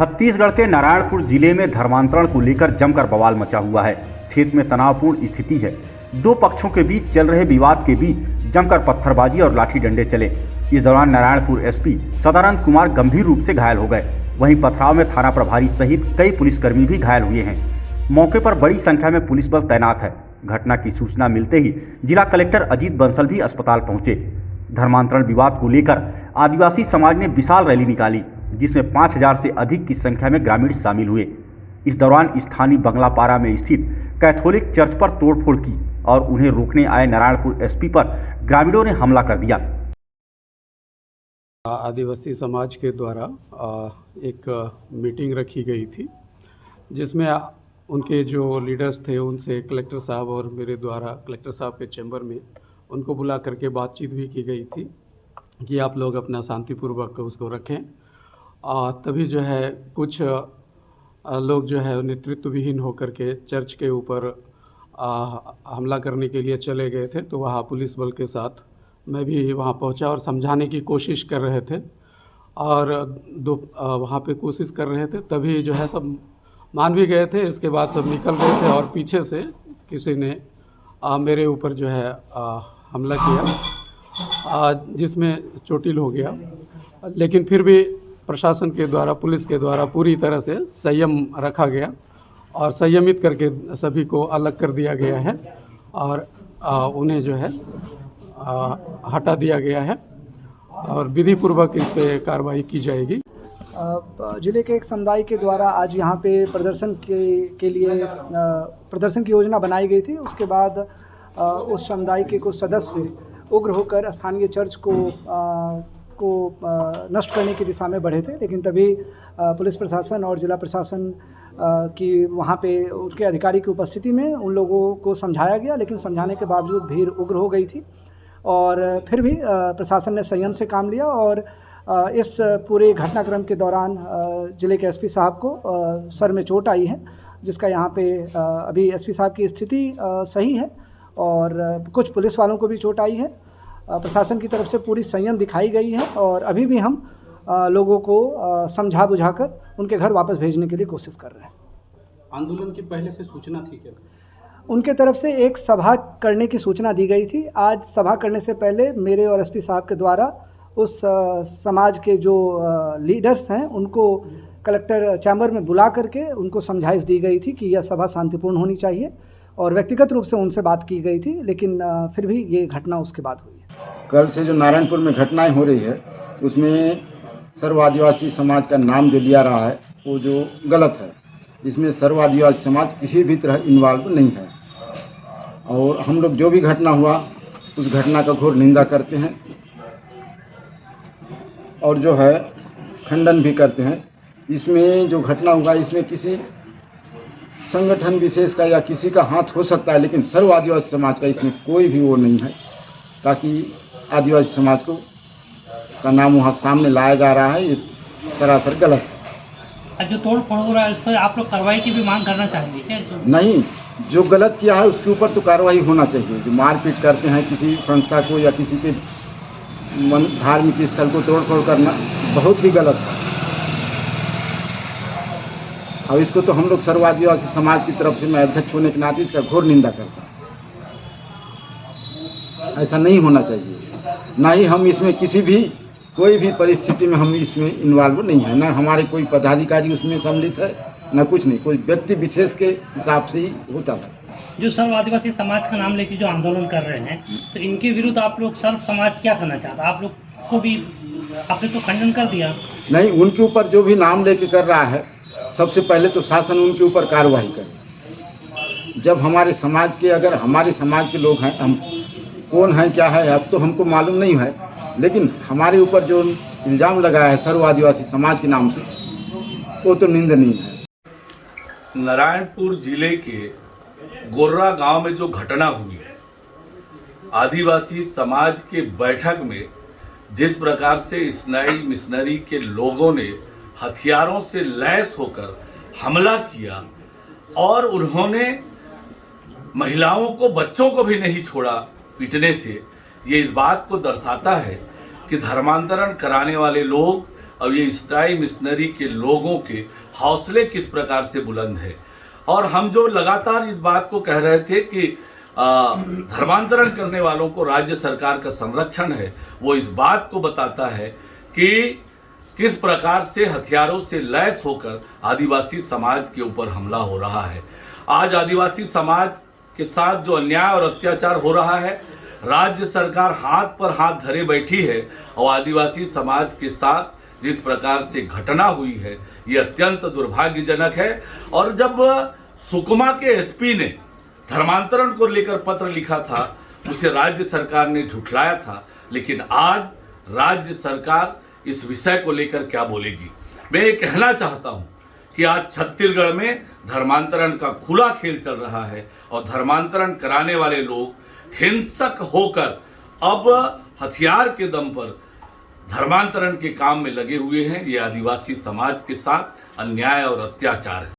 छत्तीसगढ़ के नारायणपुर जिले में धर्मांतरण को लेकर जमकर बवाल मचा हुआ है। क्षेत्र में तनावपूर्ण स्थिति है। दो पक्षों के बीच चल रहे विवाद के बीच जमकर पत्थरबाजी और लाठी डंडे चले। इस दौरान नारायणपुर एसपी सदानंद कुमार गंभीर रूप से घायल हो गए। वहीं पथराव में थाना प्रभारी सहित कई पुलिसकर्मी भी घायल हुए हैं। मौके पर बड़ी संख्या में पुलिस बल तैनात है। घटना की सूचना मिलते ही जिला कलेक्टर अजीत बंसल भी अस्पताल पहुंचे। धर्मांतरण विवाद को लेकर आदिवासी समाज ने विशाल रैली निकाली, जिसमें 5000 से अधिक की संख्या में ग्रामीण शामिल हुए। इस दौरान स्थानीय बंगलापारा में स्थित कैथोलिक चर्च पर तोड़फोड़ की और उन्हें रोकने आए नारायणपुर एसपी पर ग्रामीणों ने हमला कर दिया। आदिवासी समाज के द्वारा एक मीटिंग रखी गई थी, जिसमें उनके जो लीडर्स थे उनसे कलेक्टर साहब और मेरे द्वारा कलेक्टर साहब के चैम्बर में उनको बुला करके बातचीत भी की गई थी कि आप लोग अपना शांतिपूर्वक उसको रखें। तभी जो है कुछ लोग जो है नेतृत्व विहीन होकर के चर्च के ऊपर हमला करने के लिए चले गए थे। तो वहाँ पुलिस बल के साथ मैं भी वहाँ पहुँचा और समझाने की कोशिश कर रहे थे और वहाँ पे कोशिश कर रहे थे। तभी जो है सब मान भी गए थे। इसके बाद सब निकल गए थे और पीछे से किसी ने मेरे ऊपर जो है हमला किया, जिसमें चोटिल हो गया। लेकिन फिर भी प्रशासन के द्वारा, पुलिस के द्वारा पूरी तरह से संयम रखा गया और संयमित करके सभी को अलग कर दिया गया है और उन्हें जो है हटा दिया गया है और विधि पूर्वक इस पे कार्रवाई की जाएगी। जिले के एक समुदाय के द्वारा आज यहाँ पे प्रदर्शन के लिए प्रदर्शन की योजना बनाई गई थी। उसके बाद उस समुदाय के कुछ सदस्य उग्र होकर स्थानीय चर्च को नष्ट करने की दिशा में बढ़े थे। लेकिन तभी पुलिस प्रशासन और जिला प्रशासन की वहाँ पे उसके अधिकारी की उपस्थिति में उन लोगों को समझाया गया, लेकिन समझाने के बावजूद भीड़ उग्र हो गई थी और फिर भी प्रशासन ने संयम से काम लिया और इस पूरे घटनाक्रम के दौरान जिले के एसपी साहब को सर में चोट आई है, जिसका यहाँ पे अभी एसपी साहब की स्थिति सही है और कुछ पुलिस वालों को भी चोट आई है। प्रशासन की तरफ से पूरी संयम दिखाई गई है और अभी भी हम लोगों को समझा बुझाकर उनके घर वापस भेजने के लिए कोशिश कर रहे हैं। आंदोलन की पहले से सूचना थी क्या? उनके तरफ से एक सभा करने की सूचना दी गई थी। आज सभा करने से पहले मेरे और एसपी साहब के द्वारा उस समाज के जो लीडर्स हैं उनको कलेक्टर चैम्बर में बुला करके उनको समझाइश दी गई थी कि यह सभा शांतिपूर्ण होनी चाहिए और व्यक्तिगत रूप से उनसे बात की गई थी, लेकिन फिर भी ये घटना उसके बाद हुई है। कल से जो नारायणपुर में घटनाएं हो रही है उसमें सर्व आदिवासी समाज का नाम जो लिया रहा है वो जो गलत है। इसमें सर्व आदिवासी समाज किसी भी तरह इन्वॉल्व नहीं है और हम लोग जो भी घटना हुआ उस घटना का घोर निंदा करते हैं और जो है खंडन भी करते हैं। इसमें जो घटना हुआ इसमें किसी संगठन विशेष का या किसी का हाथ हो सकता है, लेकिन सर्व आदिवासी समाज का इसमें कोई भी वो नहीं है, ताकि आदिवासी समाज को का नाम वहाँ सामने लाया जा रहा है। इस सरासर गलत है। जो तोड़ फोड़ हो रहा है इस पर आप लोग कार्रवाई की भी मांग करना चाहेंगे क्या? नहीं, जो गलत किया है उसके ऊपर तो कार्रवाई होना चाहिए। जो मारपीट करते हैं किसी संस्था को या किसी के धार्मिक स्थल को तोड़फोड़ करना बहुत ही गलत है और इसको तो हम लोग सर्व आदिवासी समाज की तरफ से मैं अध्यक्ष होने के नाते इसका घोर निंदा करता हूँ। ऐसा नहीं होना चाहिए। ना ही हम इसमें कोई भी परिस्थिति में हम इसमें इन्वॉल्व नहीं है। ना हमारे कोई पदाधिकारी उसमें सम्मिलित है, ना कुछ नहीं। कोई व्यक्ति विशेष के हिसाब से ही होता है। जो सर्व आदिवासी समाज का नाम लेके जो आंदोलन कर रहे हैं, तो इनके विरुद्ध आप लोग सर्व समाज क्या करना चाहता है? आप लोग को भी आपने तो खंडन कर दिया। नहीं, उनके ऊपर जो भी नाम लेके कर रहा है, सबसे पहले तो शासन उनके ऊपर कार्रवाई करे। जब हमारे समाज के, अगर हमारे समाज के लोग हैं, हम कौन हैं क्या है अब तो हमको मालूम नहीं है, लेकिन हमारे ऊपर जो इल्ज़ाम लगाया है सर्व आदिवासी समाज के नाम से, वो तो निंदनीय है। नारायणपुर जिले के गोर्रा गांव में जो घटना हुई, आदिवासी समाज के बैठक में जिस प्रकार से इस्नाई मिशनरी के लोगों ने हथियारों से लैस होकर हमला किया और उन्होंने महिलाओं को, बच्चों को भी नहीं छोड़ा पीटने से, ये इस बात को दर्शाता है कि धर्मांतरण कराने वाले लोग और ये ईसाई मिशनरी के लोगों के हौसले किस प्रकार से बुलंद है। और हम जो लगातार इस बात को कह रहे थे कि धर्मांतरण करने वालों को राज्य सरकार का संरक्षण है, वो इस बात को बताता है कि किस प्रकार से हथियारों से लैस होकर आदिवासी समाज के ऊपर हमला हो रहा है। आज आदिवासी समाज के साथ जो अन्याय और अत्याचार हो रहा है, राज्य सरकार हाथ पर हाथ धरे बैठी है और आदिवासी समाज के साथ जिस प्रकार से घटना हुई है ये अत्यंत दुर्भाग्यजनक है। और जब सुकमा के एसपी ने धर्मांतरण को लेकर पत्र लिखा था, उसे राज्य सरकार ने झुठलाया था, लेकिन आज राज्य सरकार इस विषय को लेकर क्या बोलेगी। मैं ये कहना चाहता हूँ कि आज छत्तीसगढ़ में धर्मांतरण का खुला खेल चल रहा है और धर्मांतरण कराने वाले लोग हिंसक होकर अब हथियार के दम पर धर्मांतरण के काम में लगे हुए हैं। ये आदिवासी समाज के साथ अन्याय और अत्याचार है।